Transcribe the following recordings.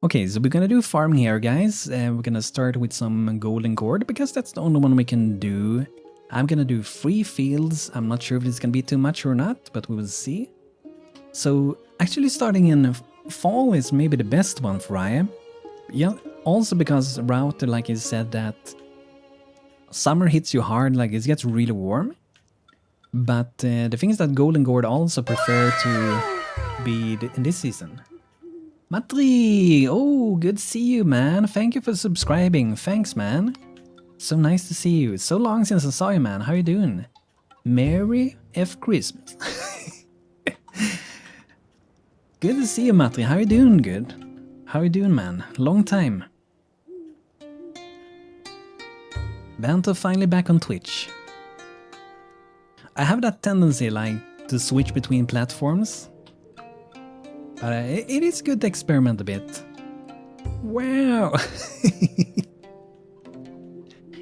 Okay, so we're gonna do farming here, guys. We're gonna start with some golden cord because that's the only one we can do. I'm gonna do 3 fields. I'm not sure if it's gonna be too much or not, but we will see. So actually starting in fall is maybe the best one for Raya. Yeah, also because Router, like he said, that summer hits you hard, like it gets really warm. But the thing is that golden gourd also prefer to be in this season. Matri! Oh, good to see you, man. Thank you for subscribing. Thanks, man. So nice to see you. It's so long since I saw you, man. How you doing? Merry F Christmas. Good to see you, Matri. How you doing? Good. How you doing, man? Long time. Banto finally back on Twitch. I have that tendency, like, to switch between platforms. But it is good to experiment a bit. Wow!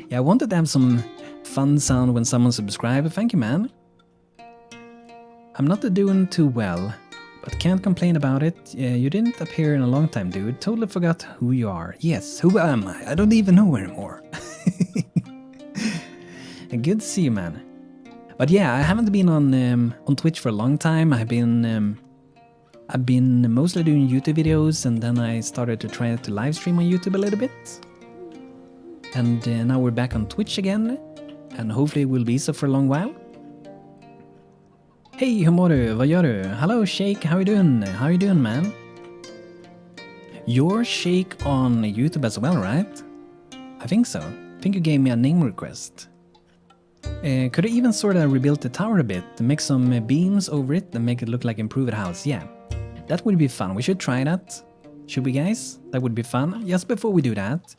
Yeah, I wanted to have some fun sound when someone subscribed. Thank you, man. I'm not doing too well, but can't complain about it. You didn't appear in a long time, dude. Totally forgot who you are. Yes, who am I? I don't even know anymore. Good to see you, man. But yeah, I haven't been on Twitch for a long time. I've been mostly doing YouTube videos, and then I started to try to live stream on YouTube a little bit. And now we're back on Twitch again, and hopefully we'll be so for a long while. Hey, hur mår du? Vad gör du? Hello, Shake. How you doing? How you doing, man? You're Shake on YouTube as well, right? I think so. I think you gave me a name request. Could I even sort of rebuild the tower a bit, make some beams over it and make it look like improved house? Yeah, that would be fun. We should try that. Should we, guys? That would be fun. Just before we do that,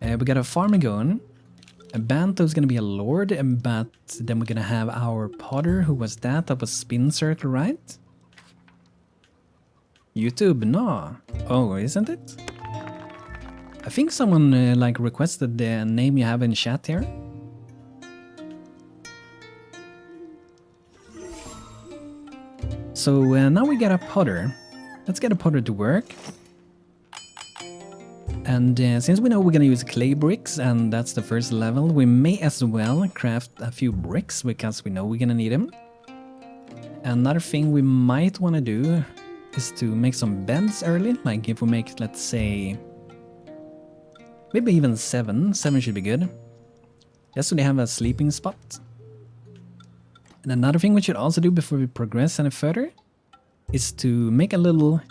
we got a farmer going. Banto's gonna be a lord, but then we're gonna have our potter. Who was that? That was Spin Circle, right? YouTube, no. Oh, isn't it? I think someone like requested the name you have in chat here. So now we got a potter. Let's get a potter to work. And since we know we're gonna use clay bricks, and that's the first level, we may as well craft a few bricks because we know we're gonna need them. Another thing we might want to do is to make some beds early. Like if we make, let's say, maybe even 7. 7 should be good. Just so they have a sleeping spot. And another thing we should also do before we progress any further is to make a little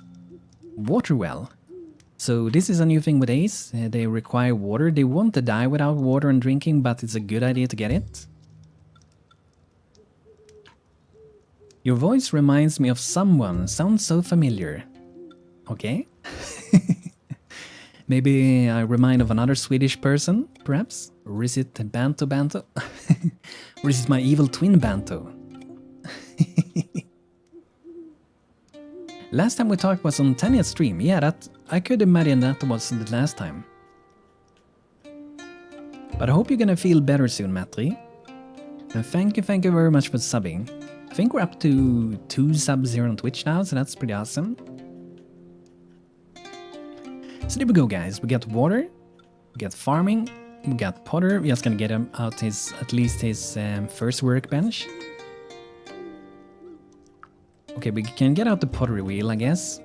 water well. So this is a new thing with Ace. They require water. They want to die without water and drinking, but it's a good idea to get it. Your voice reminds me of someone. Sounds so familiar. Okay. Maybe I remind of another Swedish person, perhaps? Or is it Banto? Or is it my evil twin Banto? Last time we talked was on Tanya's stream. Yeah, that I could imagine that was the last time. But I hope you're gonna feel better soon, Matri. And thank you very much for subbing. I think we're up to 2 subs here on Twitch now, so that's pretty awesome. So there we go, guys. We got water, we got farming, we got potter. We're just gonna get him out at least his first workbench. Okay, we can get out the pottery wheel, I guess.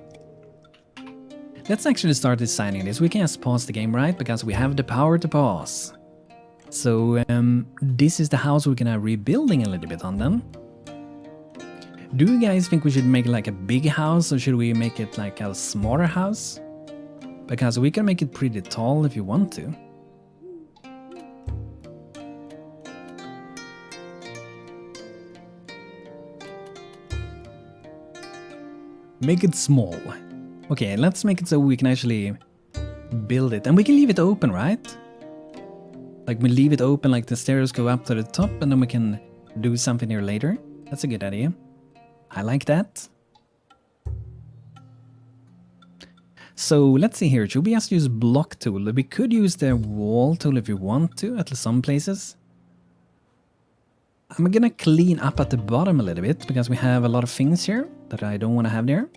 Let's actually start designing this. We can just pause the game, right? Because we have the power to pause. So this is the house we're gonna rebuilding a little bit on then. Do you guys think we should make like a big house, or should we make it like a smaller house? Because we can make it pretty tall if you want to. Make it small. Okay, let's make it so we can actually build it. And we can leave it open, right? Like we leave it open, like the stairs go up to the top, and then we can do something here later. That's a good idea. I like that. So let's see here. Should we just use block tool? We could use the wall tool if you want to, at some places. I'm gonna clean up at the bottom a little bit because we have a lot of things here that I don't want to have there.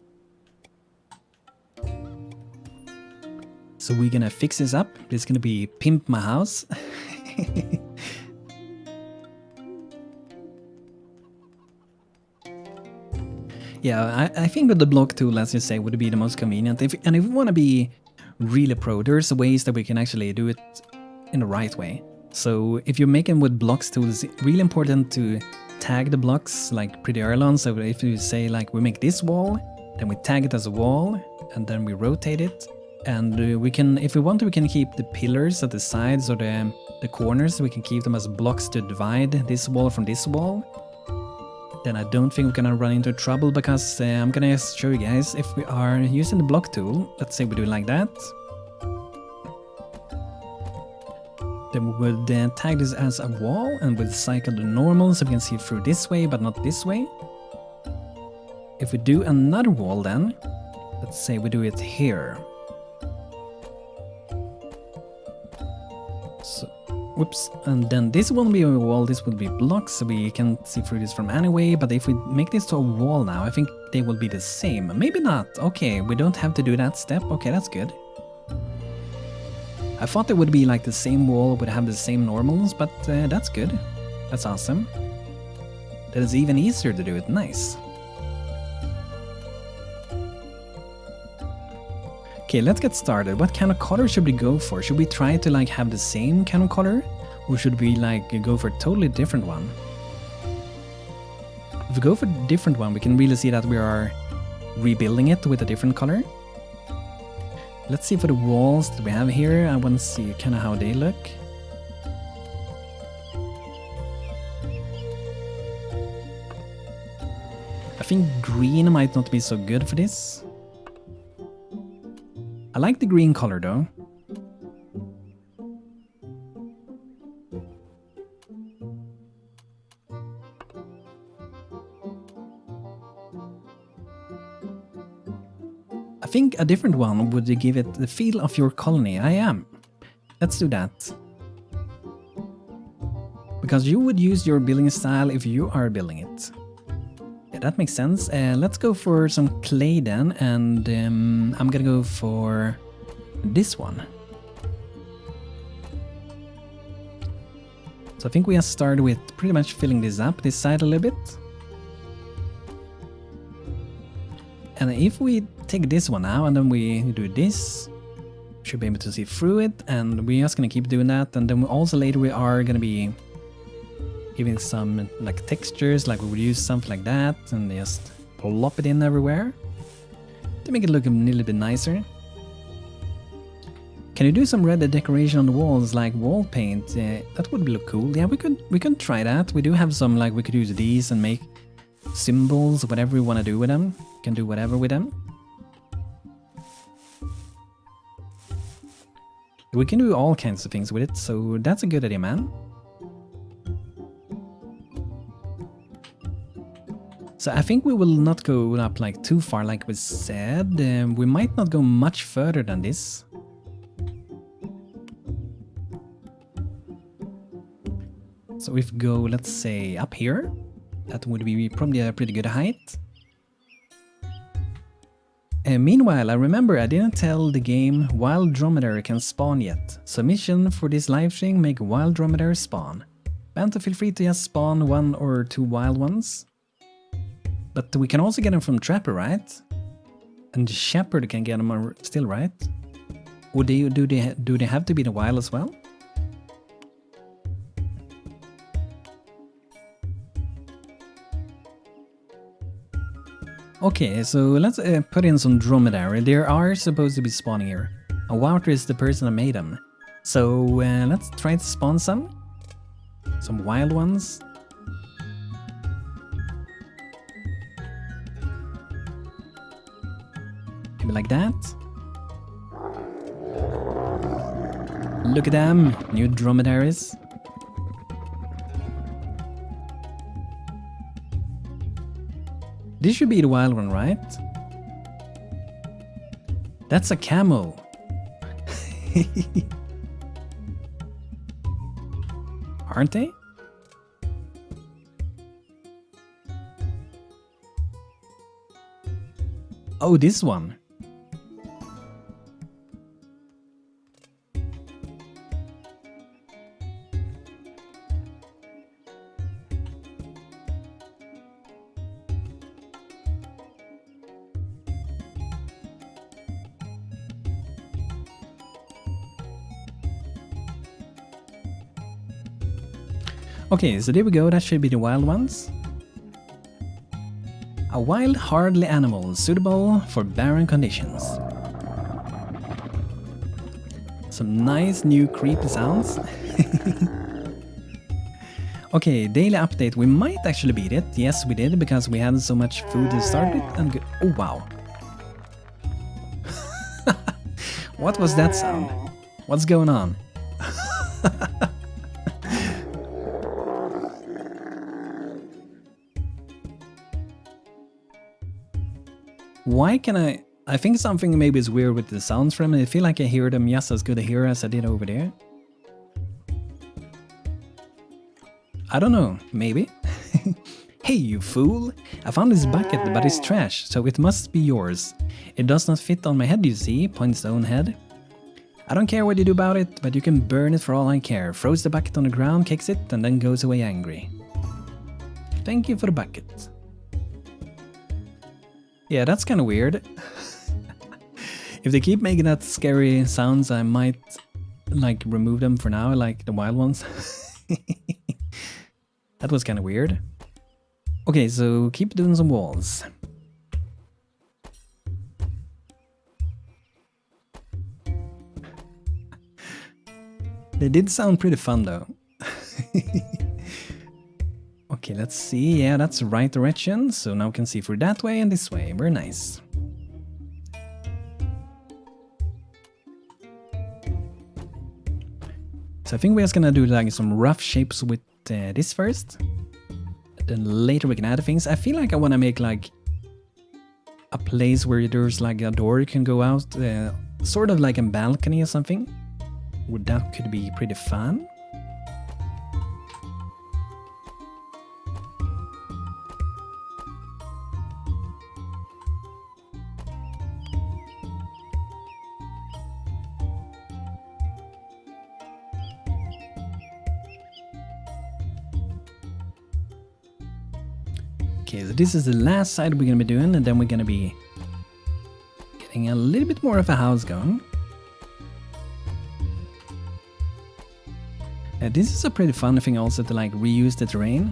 So we're gonna fix this up. This is gonna be Pimp My House. Yeah, I think that the block tool, as you say, would be the most convenient. If we want to be really pro, there's ways that we can actually do it in the right way. So if you're making with blocks tools, it's really important to tag the blocks like pretty early on. So if you say like we make this wall, then we tag it as a wall, and then we rotate it. And we can, if we want to, we can keep the pillars at the sides or the corners. We can keep them as blocks to divide this wall from this wall. Then I don't think we're gonna run into trouble, because I'm gonna show you guys if we are using the block tool. Let's say we do it like that. Then we would tag this as a wall and we'll cycle the normal so we can see through this way but not this way. If we do another wall then, let's say we do it here. So, whoops, and then this won't be a wall, this will be blocks, so we can see through this from anyway. But if we make this to a wall now, I think they will be the same. Maybe not. Okay, we don't have to do that step. Okay, that's good. I thought it would be like the same wall would have the same normals, but that's good. That's awesome. That is even easier to do it. Nice. Okay, let's get started. What kind of color should we go for? Should we try to like have the same kind of color? Or should we like go for a totally different one? If we go for a different one, we can really see that we are rebuilding it with a different color. Let's see for the walls that we have here. I want to see kind of how they look. I think green might not be so good for this. I like the green color though. I think a different one would give it the feel of your colony. I am. Let's do that. Because you would use your building style if you are building it. Yeah, that makes sense. Let's go for some clay then, and I'm gonna go for this one. So I think we have started with pretty much filling this up, this side a little bit. And if we take this one now and then we do this, we should be able to see through it, and we're just gonna keep doing that. And then also later we are gonna be giving some like textures, like we would use something like that and just plop it in everywhere to make it look a little bit nicer. Can you do some red decoration on the walls, like wall paint? That would look cool. Yeah, we could try that. We do have some, like we could use these and make symbols, whatever we want to do with them. You can do whatever with them. We can do all kinds of things with it, so that's a good idea, man. So I think we will not go up like too far, like we said. We might not go much further than this. So if we go, let's say, up here, that would be probably a pretty good height. And meanwhile, I remember I didn't tell the game wild dromedary can spawn yet. So mission for this live stream, make wild dromedary spawn. Banto, feel free to just spawn 1 or 2 wild ones. But we can also get them from Trapper, right? And Shepherd can get them still, right? Or do they have to be the wild as well? Okay, so let's put in some dromedary. They are supposed to be spawning here. And Wouter is the person that made them. So let's try to spawn some wild ones. Maybe like that. Look at them, new dromedaries. This should be the wild one, right? That's a camel. Aren't they? Oh, this one. Okay, so there we go, that should be the wild ones. A wild, hardly animal, suitable for barren conditions. Some nice new creepy sounds. Okay, daily update. We might actually beat it. Yes, we did, because we had so much food to start with. And good. Oh, wow. What was that sound? What's going on? Why can I think something maybe is weird with the sounds from it. I feel like I hear them just as good here as I did over there. I don't know, maybe. Hey, you fool! I found this bucket, but it's trash, so it must be yours. It does not fit on my head, you see, points to own head. I don't care what you do about it, but you can burn it for all I care. Throws the bucket on the ground, kicks it, and then goes away angry. Thank you for the bucket. Yeah, that's kind of weird. If they keep making that scary sounds, I might, like, remove them for now, like the wild ones. That was kind of weird. Okay, so keep doing some walls. They did sound pretty fun though. Okay, let's see. Yeah, that's the right direction. So now we can see through that way and this way. Very nice. So I think we're just gonna do like some rough shapes with this first. Then later we can add things. I feel like I want to make like a place where there's like a door you can go out, sort of like a balcony or something. That could be pretty fun. Okay, so this is the last side we're gonna be doing, and then we're gonna be getting a little bit more of a house going. This is a pretty fun thing also to like reuse the terrain.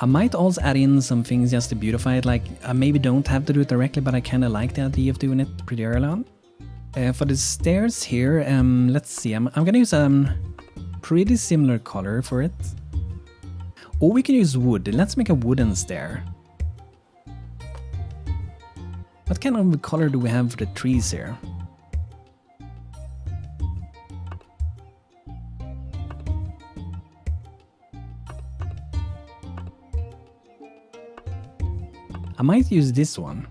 I might also add in some things just to beautify it, like I maybe don't have to do it directly, but I kind of like the idea of doing it pretty early on. For the stairs here, let's see, I'm gonna use a pretty similar color for it. Or we can use wood. Let's make a wooden stair. What kind of color do we have for the trees here? I might use this one.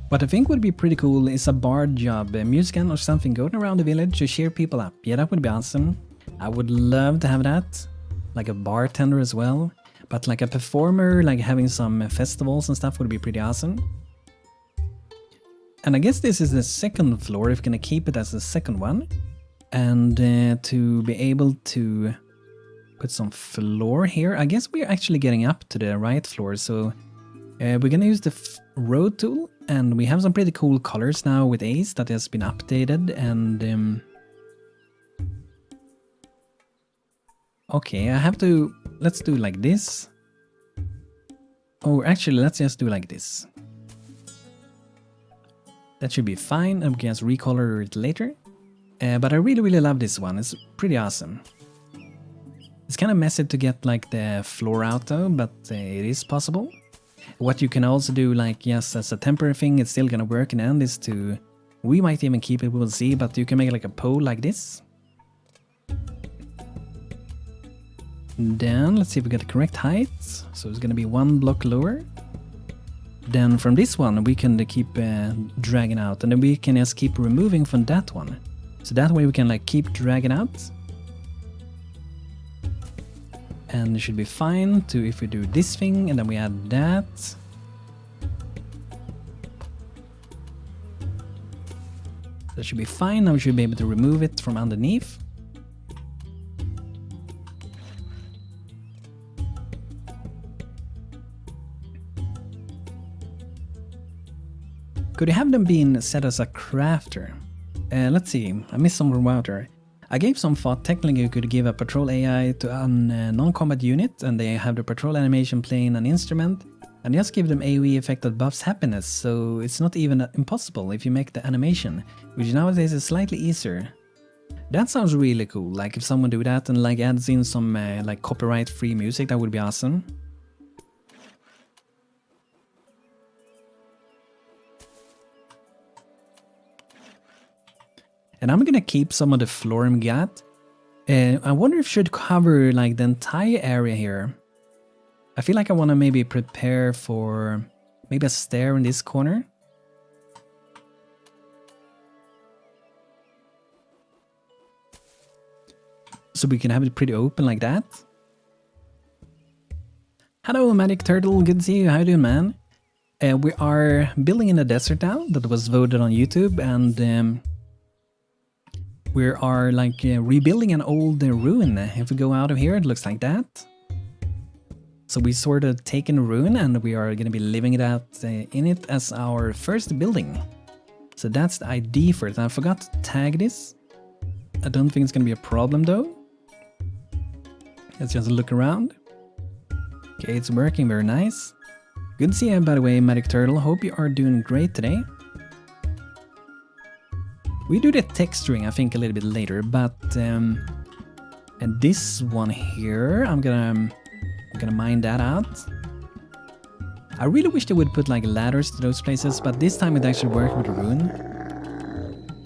What I think would be pretty cool is a bard job, a musician or something going around the village to cheer people up. Yeah, that would be awesome. I would love to have that. Like a bartender as well. But like a performer, like having some festivals and stuff would be pretty awesome. And I guess this is the second floor, if we're gonna keep it as the second one. And to be able to put some floor here. I guess we're actually getting up to the right floor, so we're gonna use the road tool, and we have some pretty cool colors now with Ace that has been updated, and okay, I have to, let's do like this. Or actually, let's just do like this. That should be fine, and we can just recolor it later. But I really love this one, it's pretty awesome. It's kind of messy to get like the floor out though, but it is possible. What you can also do, like yes, as a temporary thing, it's still gonna work in the end, is to, we might even keep it, we'll see, but you can make like a pole like this. Then let's see if we get the correct height. So it's gonna be one block lower. Then from this one we can keep dragging out, and then we can just keep removing from that one. So that way we can like keep dragging out. And it should be fine to, if we do this thing and then we add that. That should be fine. Now we should be able to remove it from underneath. Could you have them being set as a crafter? Let's see, I missed some water. I gave some thought. Technically you could give a patrol AI to a non-combat unit and they have the patrol animation playing an instrument and just give them AoE effect that buffs happiness, so it's not even impossible if you make the animation, which nowadays is slightly easier. That sounds really cool, like if someone do that and like adds in some like copyright free music, that would be awesome. And I'm gonna keep some of the floor we got. I wonder if I should cover like the entire area here. I feel like I want to maybe prepare for maybe a stair in this corner. So we can have it pretty open like that. Hello Magic Turtle, good to see you, how you doing man? We are building in a desert now that was voted on YouTube, and we are like rebuilding an old ruin. If we go out of here it looks like that. So we sort of taken a ruin and we are going to be living it out in it as our first building. So that's the ID for it. I forgot to tag this. I don't think it's going to be a problem though. Let's just look around. Okay, it's working, very nice. Good to see you by the way, Magic Turtle. Hope you are doing great today. We do the texturing I think a little bit later, but and this one here, I'm gonna mine that out. I really wish they would put like ladders to those places, but this time it actually worked with the rune.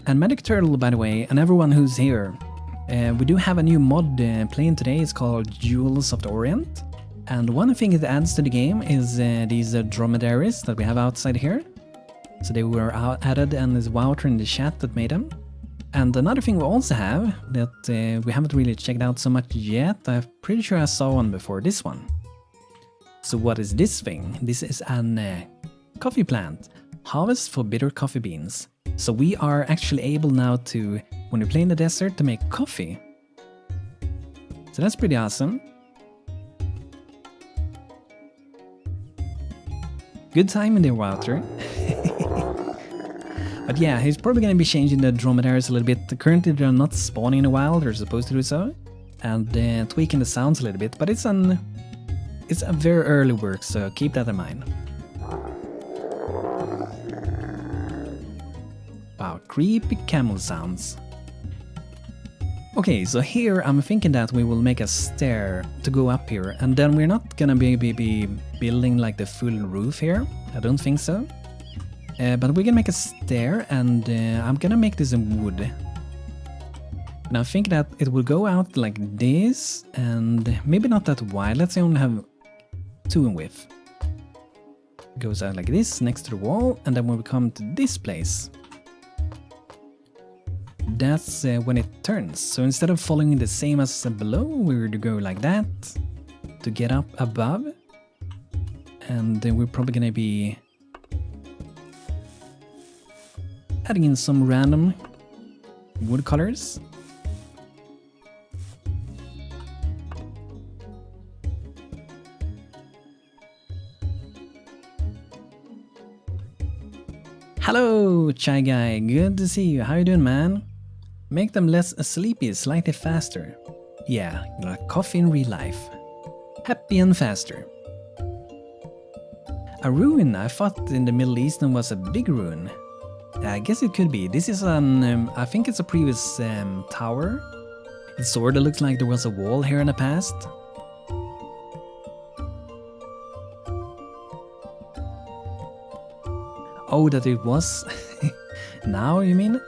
And Magic Turtle, by the way, and everyone who's here, we do have a new mod playing today. It's called Jewels of the Orient. And one thing it adds to the game is these dromedaries that we have outside here. So they were added, and there's Wouter in the chat that made them. And another thing we also have that we haven't really checked out so much yet, I'm pretty sure I saw one before, this one. So what is this thing? This is an coffee plant, harvest for bitter coffee beans. So we are actually able now to, when we play in the desert, to make coffee. So that's pretty awesome. Good time in there, Wouter. But yeah, he's probably going to be changing the dromedaries a little bit. Currently they're not spawning in a while, they're supposed to do so. And tweaking the sounds a little bit, but it's a very early work, so keep that in mind. Wow, creepy camel sounds. Okay, so here I'm thinking that we will make a stair to go up here, and then we're not gonna be building like the full roof here. I don't think so. But we're gonna make a stair, and I'm gonna make this in wood. And I think that it will go out like this, and maybe not that wide. Let's say only have 2 in width. It goes out like this next to the wall, and then when we come to this place, that's when it turns. So instead of following the same as below, we're to go like that to get up above, and then we're probably gonna be adding in some random wood colors. Hello, Chai Guy. Good to see you. How you doing, man? Make them less sleepy, slightly faster. Yeah, like coffee in real life. Happy and faster. A ruin? I thought in the Middle Eastern was a big ruin. I guess it could be. This is an, I think it's a previous tower. It sort of looks like there was a wall here in the past. Oh, that it was? Now, you mean?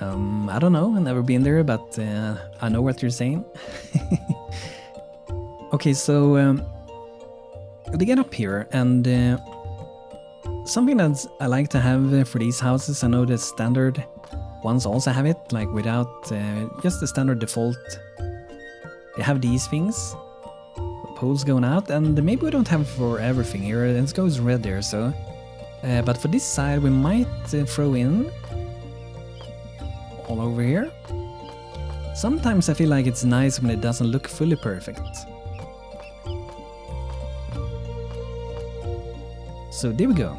I don't know, I've never been there, but I know what you're saying. Okay, so they get up here, and something that I like to have for these houses, I know the standard ones also have it, like without just the standard default. They have these things, poles going out, and maybe we don't have it for everything here, and it goes red there, so. But for this side we might throw in all over here. Sometimes I feel like it's nice when it doesn't look fully perfect. So there we go.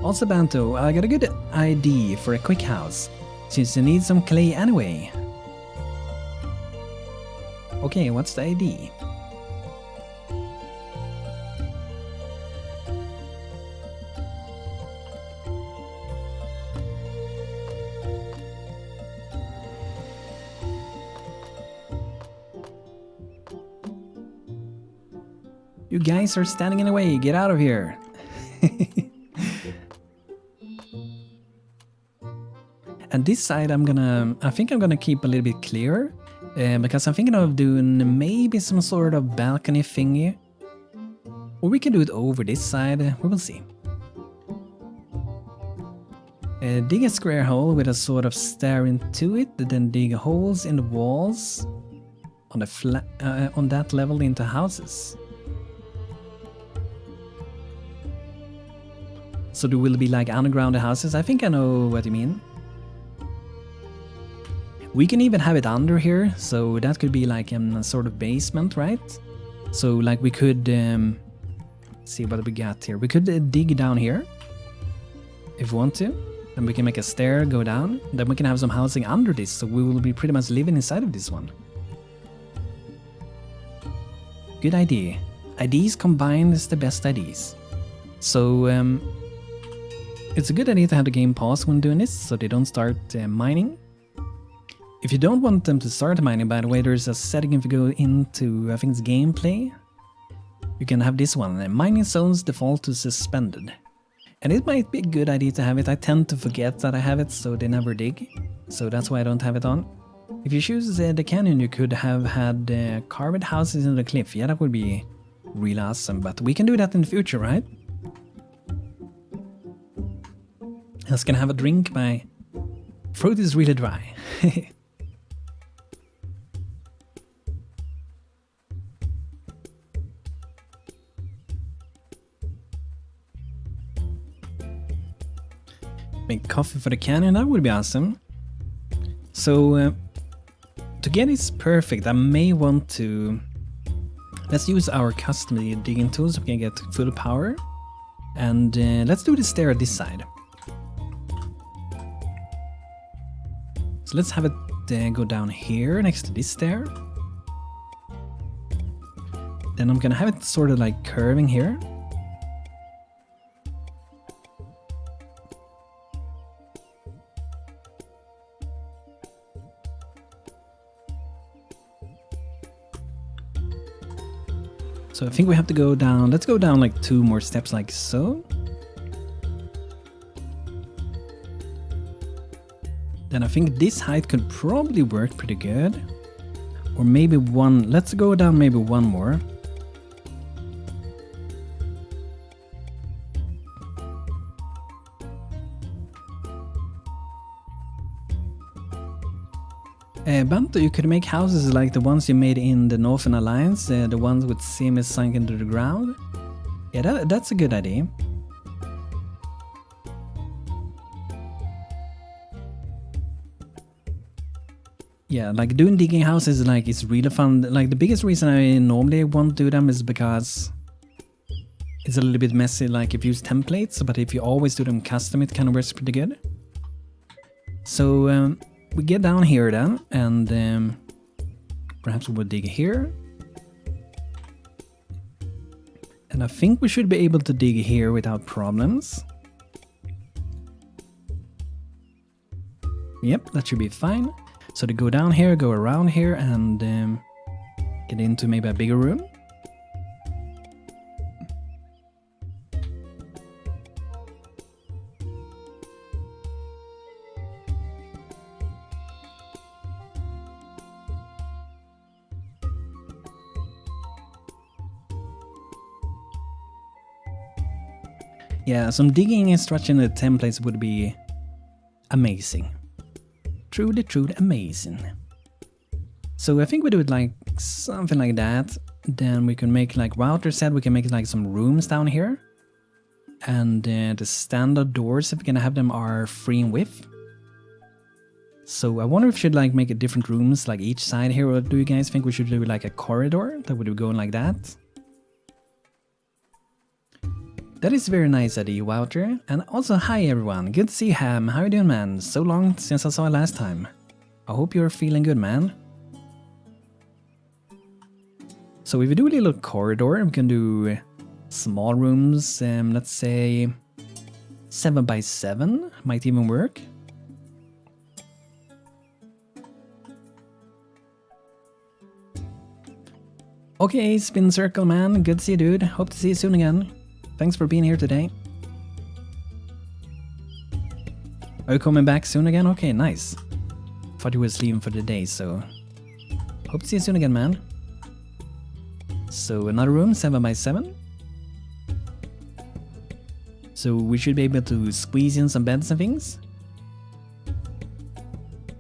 Also Banto, I got a good idea for a quick house, since you need some clay anyway. Okay, what's the idea? You guys are standing in the way, get out of here! And this side I think I'm gonna keep a little bit clearer, because I'm thinking of doing maybe some sort of balcony thingy. Or we can do it over this side, we will see. Dig a square hole with a sort of stair into it, then dig holes in the walls on the on that level into houses. So there will be like underground houses. I think I know what you mean. We can even have it under here, so that could be like a sort of basement, right? So like we could see what we got here. We could dig down here if we want to, and we can make a stair go down. Then we can have some housing under this, so we will be pretty much living inside of this one. Good idea. Ideas combined is the best ideas. So it's a good idea to have the game pause when doing this, so they don't start mining. If you don't want them to start mining, by the way, there's a setting if you go into, I think it's gameplay. You can have this one, mining zones default to suspended. And it might be a good idea to have it. I tend to forget that I have it, so they never dig. So that's why I don't have it on. If you choose the canyon, you could have had carved houses in the cliff. Yeah, that would be really awesome, but we can do that in the future, right? I was gonna have a drink, my throat is really dry. Make coffee for the canyon, that would be awesome. So to get this perfect, I may want to... Let's use our custom digging tools so we can get full power. And let's do the stair at this side. So let's have it go down here next to this stair. Then I'm gonna have it sort of like curving here. So I think we have to go down, let's go down like 2 more steps like so. Then I think this height could probably work pretty good. Or maybe one, let's go down maybe 1 more. Banto, you could make houses like the ones you made in the Northern Alliance, the ones with semis sunk into the ground. Yeah, that's a good idea. Yeah, like doing digging houses, like it's really fun. Like the biggest reason I normally won't do them is because it's a little bit messy, like if you use templates, but if you always do them custom, it kind of works pretty good. So we get down here then, and perhaps we'll dig here. And I think we should be able to dig here without problems. Yep, that should be fine. So to go down here, go around here, and get into maybe a bigger room. Yeah, some digging instruction in the templates would be amazing. Truly, truly amazing. So I think we do it like something like that. Then we can make, like Wouter said, we can make like some rooms down here. And the standard doors, if we're gonna have them, are 3 in width. So I wonder if we should like make a different rooms like each side here, or do you guys think we should do like a corridor that would be going like that? That is very nice of you, Wouter. And also, hi everyone. Good to see you, Ham. How you doing, man? So long since I saw you last time. I hope you're feeling good, man. So if we do a little corridor, we can do small rooms, let's say 7 by 7 might even work. Okay, Spin Circle man, good to see you, dude. Hope to see you soon again. Thanks for being here today. Are you coming back soon again? Okay, nice. Thought you was leaving for the day, so hope to see you soon again, man. So another room, 7 by 7. So we should be able to squeeze in some beds and things.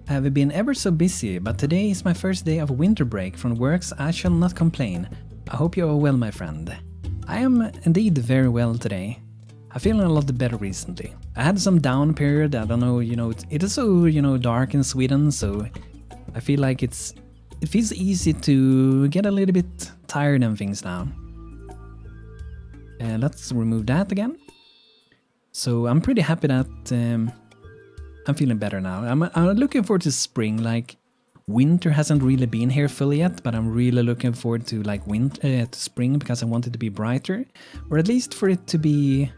I have been ever so busy, but today is my first day of winter break from work, so I shall not complain. I hope you are well, my friend. I am indeed very well today. I feel a lot better recently. I had some down period, I don't know, it is so, dark in Sweden, so I feel like it feels easy to get a little bit tired and things now. Let's remove that again. So I'm pretty happy that I'm feeling better now. I'm looking forward to spring. Like winter hasn't really been here fully yet, but I'm really looking forward to like winter to spring because I want it to be brighter, or at least for it to be.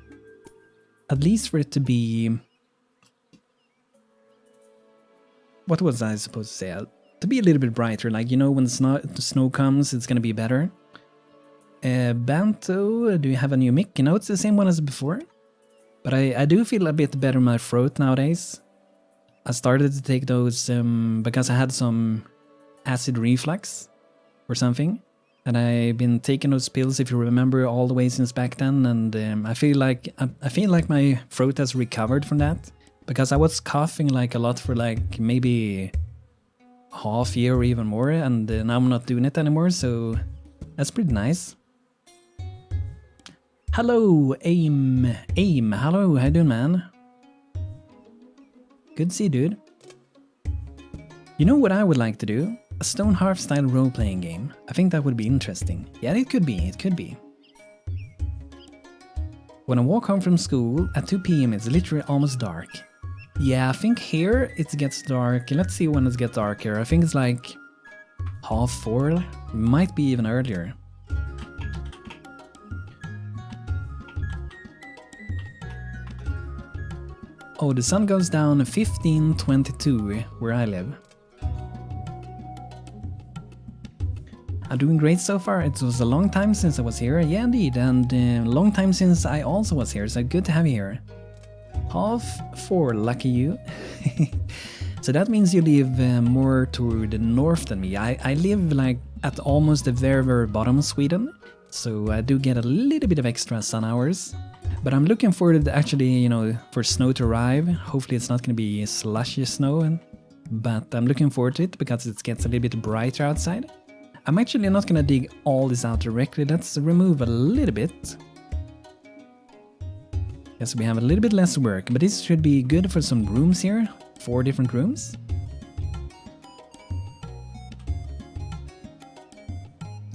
What was I supposed to say? To be a little bit brighter, like when the snow comes, it's gonna be better. Banto, do you have a new mic? It's the same one as before, but I do feel a bit better in my throat nowadays. I started to take those because I had some acid reflux or something, and I've been taking those pills, if you remember, all the way since back then. And I feel like my throat has recovered from that because I was coughing like a lot for like maybe half year or even more, and now I'm not doing it anymore. So that's pretty nice. Hello, Aim. Hello, how you doing, man? Good to see you, dude. You know what I would like to do? A Stonehearth style role-playing game. I think that would be interesting. Yeah, it could be. When I walk home from school at 2 PM, it's literally almost dark. Yeah, I think here it gets dark. Let's see when it gets darker. I think it's like 4:30. Might be even earlier. Oh, the sun goes down 15:22 where I live. I'm doing great so far. It was a long time since I was here. Yeah, indeed. And a long time since I also was here. So good to have you here. 4:30, lucky you. So that means you live more to the north than me. I live like at almost the very, very bottom of Sweden. So I do get a little bit of extra sun hours. But I'm looking forward to actually, for snow to arrive. Hopefully it's not going to be slushy snow, but I'm looking forward to it because it gets a little bit brighter outside. I'm actually not going to dig all this out directly. Let's remove a little bit. Yes, we have a little bit less work, but this should be good for some rooms here. 4 different rooms.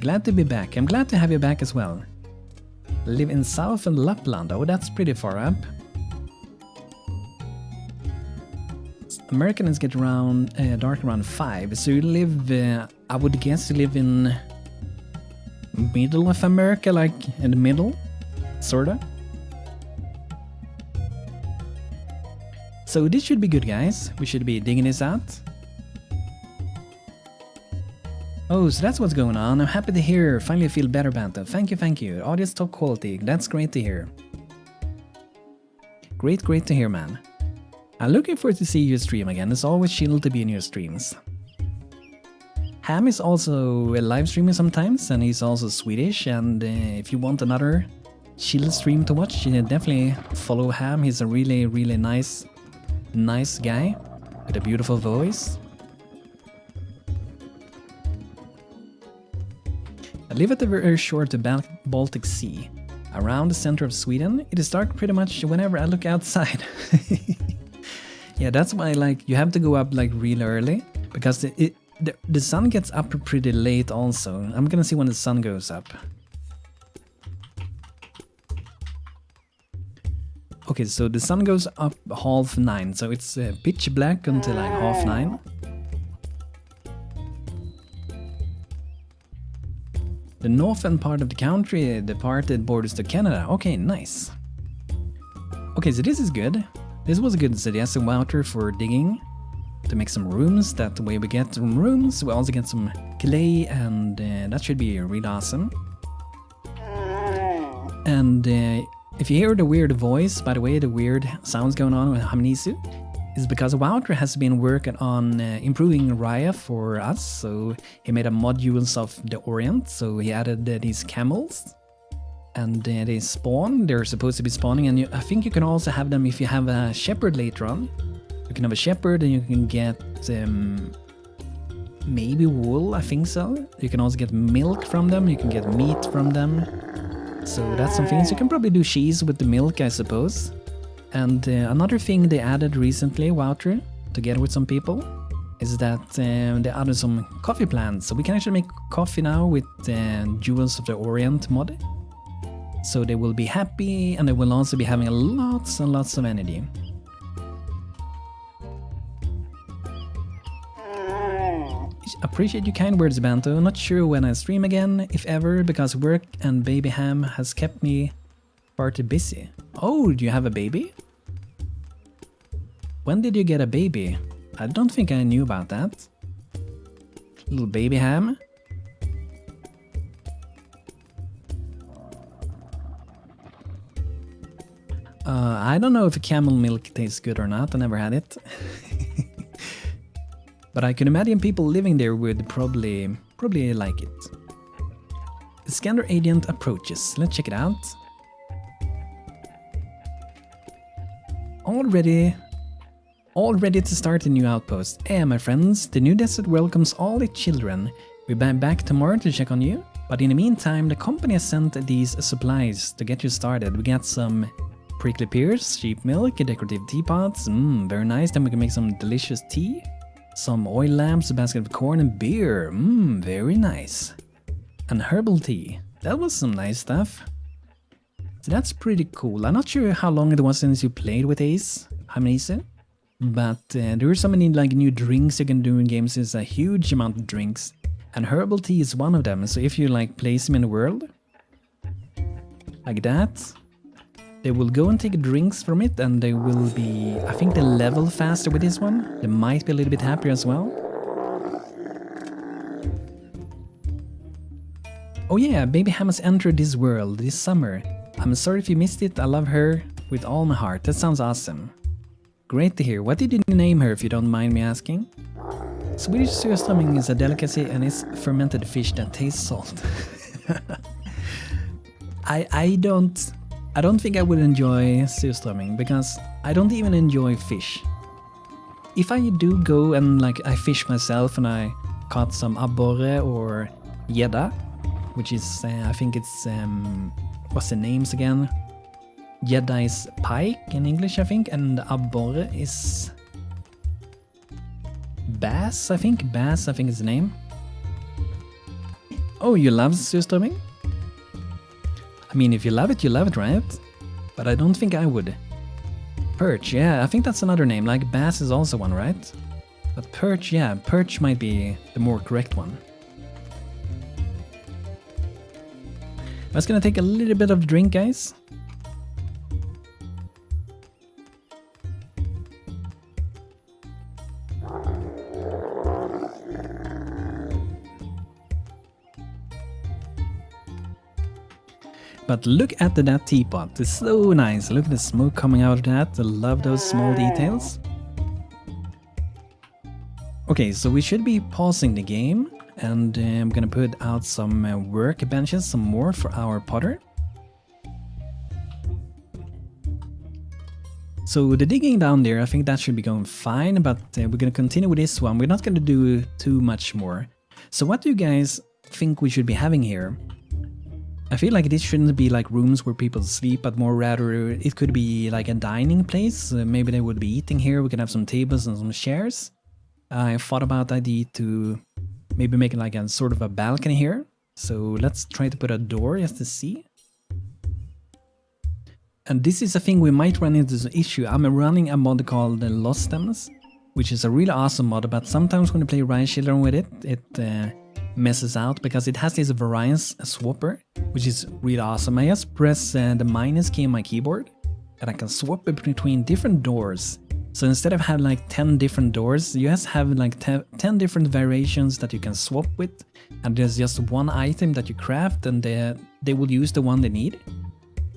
Glad to be back. I'm glad to have you back as well. Live in South and Lapland. Oh, that's pretty far up. Americans get around dark around 5. So you live, I would guess you live in middle of America, like in the middle, sorta. So this should be good, guys. We should be digging this out. Oh, so that's what's going on. I'm happy to hear. Finally feel better, Banto. Thank you. Audio's top quality. That's great to hear. Great to hear, man. I'm looking forward to see you stream again. It's always chill to be in your streams. Ham is also a live streamer sometimes, and he's also Swedish. And if you want another chill stream to watch, definitely follow Ham. He's a really nice guy with a beautiful voice. I live at the very shore of the Baltic Sea, around the center of Sweden. It is dark pretty much whenever I look outside. Yeah, that's why you have to go up really early, because the sun gets up pretty late also. I'm gonna see when the sun goes up. Okay, so the sun goes up 9:30, so it's pitch black until like 9:30. The northern part of the country, the part that borders to Canada. Okay, nice. Okay, so this is good. This was a good suggested voucher for digging to make some rooms. That way we get some rooms, we also get some clay, and that should be really awesome. And if you hear the weird voice, by the way, the weird sounds going on with Hamnisu, is because Wouter has been working on improving Raya for us. So he made a modules of the Orient, so he added these camels. And they spawn, they're supposed to be spawning, and I think you can also have them if you have a shepherd later on. You can have a shepherd and you can get maybe wool, I think so. You can also get milk from them, you can get meat from them. So that's some things. You can probably do cheese with the milk, I suppose. And another thing they added recently, Wouter, together with some people, is that they added some coffee plants. So we can actually make coffee now with Jewels of the Orient mod. So they will be happy, and they will also be having lots and lots of energy. Appreciate your kind words, Banto. Not sure when I stream again, if ever, because work and baby ham has kept me far too busy. Oh, do you have a baby? When did you get a baby? I don't think I knew about that. Little baby ham. I don't know if camel milk tastes good or not. I never had it. But I can imagine people living there would probably like it. The scanner agent approaches. Let's check it out. All ready to start a new outpost. Hey, my friends, the new desert welcomes all its children. We'll be back tomorrow to check on you. But in the meantime, the company has sent these supplies to get you started. We got some prickly pears, sheep milk, decorative teapots. Very nice. Then we can make some delicious tea. Some oil lamps, a basket of corn, and beer. Very nice. And herbal tea. That was some nice stuff. So that's pretty cool. I'm not sure how long it was since you played with Ace, Hamnese, but there are so many like new drinks you can do in games. There's a huge amount of drinks, and herbal tea is one of them. So if you like place them in the world, like that, they will go and take drinks from it, and they will be, I think they level faster with this one. They might be a little bit happier as well. Oh yeah, Baby Ham has entered this world this summer. I'm sorry if you missed it, I love her with all my heart. That sounds awesome. Great to hear. What did you name her, if you don't mind me asking? Swedish surströmming is a delicacy and is fermented fish that tastes salt. I don't think I would enjoy surströmming because I don't even enjoy fish. If I do go and like I fish myself and I caught some abborre or gädda, which is I think it's what's the names again? Gädda is pike in English, I think, and abborre is bass, I think. Bass, I think is the name. Oh, you love surströmming? I mean, if you love it, right? But I don't think I would. Perch, yeah, I think that's another name. Like bass is also one, right? But perch, yeah, perch might be the more correct one. I was gonna take a little bit of drink, guys. But look at that teapot, it's so nice. Look at the smoke coming out of that. I love those small details. Okay, so we should be pausing the game, and I'm gonna put out some workbenches, some more for our potter. So the digging down there, I think that should be going fine, but we're gonna continue with this one. We're not gonna do too much more. So what do you guys think we should be having here? I feel like this shouldn't be like rooms where people sleep, but more rather it could be like a dining place. Maybe they would be eating here. We can have some tables and some chairs. I thought about the idea to maybe make it like a sort of a balcony here. So let's try to put a door just to see. And this is a thing we might run into the issue. I'm running a mod called Lost Stems, which is a really awesome mod, but sometimes when you play Ryan Children with it, it messes out because it has this variance swapper, which is really awesome. I just press the minus key on my keyboard, and I can swap it between different doors. So instead of having like 10 different doors, you just have like 10 different variations that you can swap with, and there's just one item that you craft, and they will use the one they need.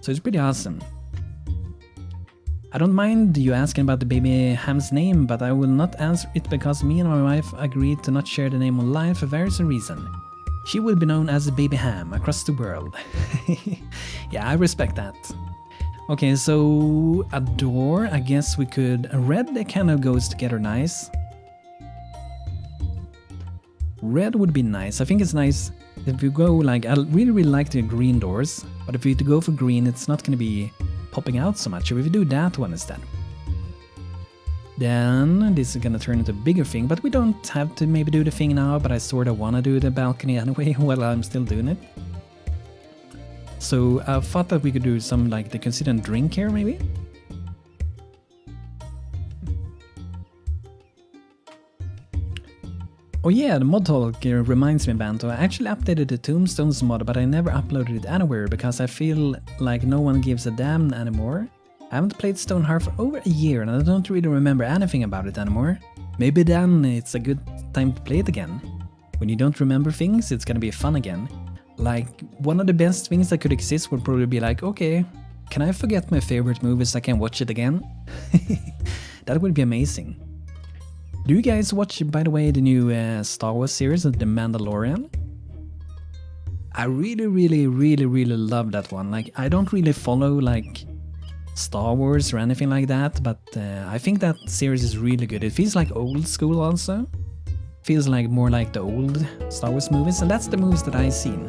So it's pretty awesome. I don't mind you asking about the baby ham's name, but I will not answer it because me and my wife agreed to not share the name online for various reasons. She will be known as Baby Ham across the world. Yeah, I respect that. Okay, so a door, I guess we could... Red kind of goes together nice. Red would be nice. I think it's nice if you go like... I really like the green doors, but if you go for green, it's not going to be popping out so much. So if you do that one instead. Then this is going to turn into a bigger thing, but we don't have to maybe do the thing now, but I sort of want to do the balcony anyway while I'm still doing it. So I thought that we could do some like the considered drink here maybe. Oh yeah, the mod talk reminds me, Banto. I actually updated the Tombstones mod, but I never uploaded it anywhere because I feel like no one gives a damn anymore. I haven't played Stonehearth for over a year and I don't really remember anything about it anymore. Maybe then it's a good time to play it again. When you don't remember things, it's gonna be fun again. Like, one of the best things that could exist would probably be like, okay, can I forget my favorite movies so I can watch it again? That would be amazing. Do you guys watch, by the way, the new Star Wars series, The Mandalorian? I really love that one. Like, I don't really follow, like, Star Wars or anything like that, but I think that series is really good. It feels like old school also. Feels like more like the old Star Wars movies, and that's the movies that I've seen.